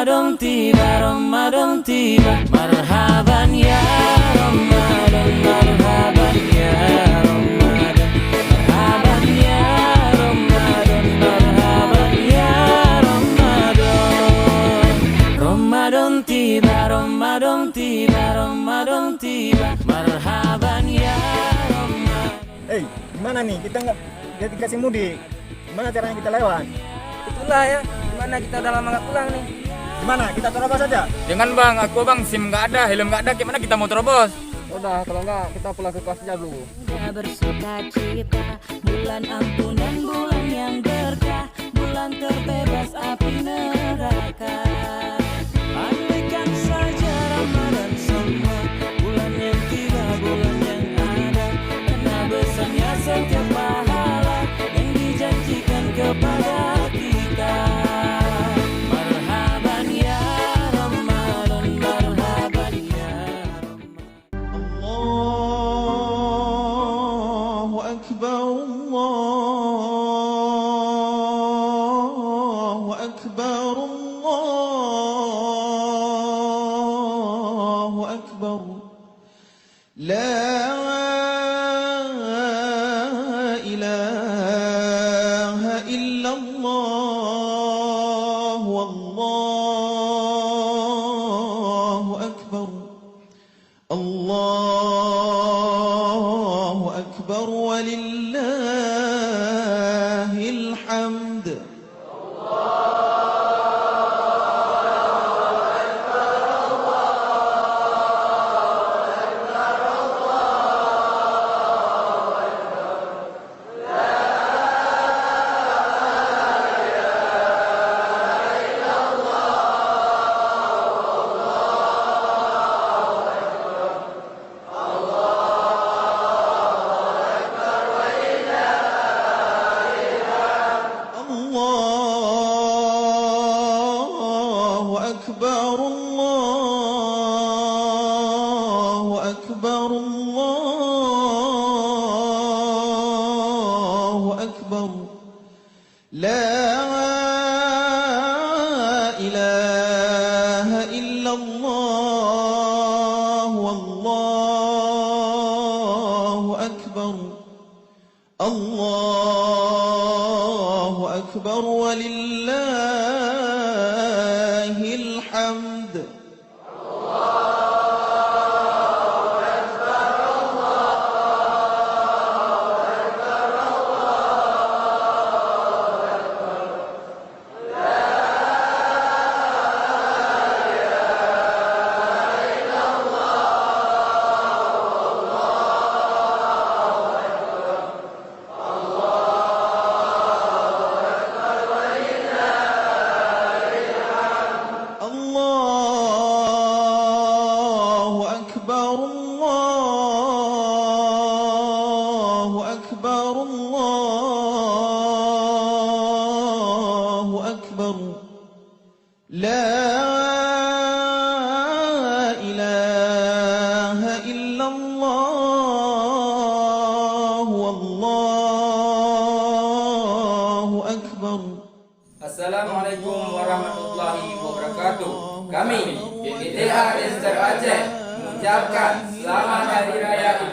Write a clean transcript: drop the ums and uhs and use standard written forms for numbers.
Ramadan tiba, Ramadan tiba. Marhaban ya Ramadan, marhaban ya Ramadan, marhaban ya Ramadan, marhaban ya Ramadan. Ramadan tiba, Ramadan tiba, Ramadan tiba. Marhaban ya Ramadan. Gimana nih? Kita nggak dikasih mudik. Gimana caranya kita lewat? Itulah ya, gimana kita udah lama nggak pulang nih. Gimana? Kita terobos saja? Jangan bang, SIM nggak ada, helm nggak ada, gimana kita mau terobos? Udah, kalau nggak kita pulang ke kelas aja dulu. Sudah bersuka cita, bulan ampun dan bulan yang berkah, bulan terbebas api neraka. Andaikan saja Ramadan semua, bulan yang tiba, bulan yang ada, karena besarnya setiap pahala yang dijanjikan kepada kita. Marhaban ya Ramadan, marhaban ya Ramadan. Allahu Akbar, Allahu Akbar, Allahu Akbar. La ilaha illallah, wallahu akbar. Allahu akbar walillahil hamd. Allahu akbar, Allahu akbar, Allahu akbar. La ilaha illallah, wallahu akbar. Allahu akbar walillahil hamd. Allahu akbar, Allahu akbar, Allahu akbar. La ilaha illallah, wallahu akbar. Assalamualaikum warahmatullahi wabarakatuh. Kami, PTH Dester Aceh, mengucapkan Selamat Hari Raya Idul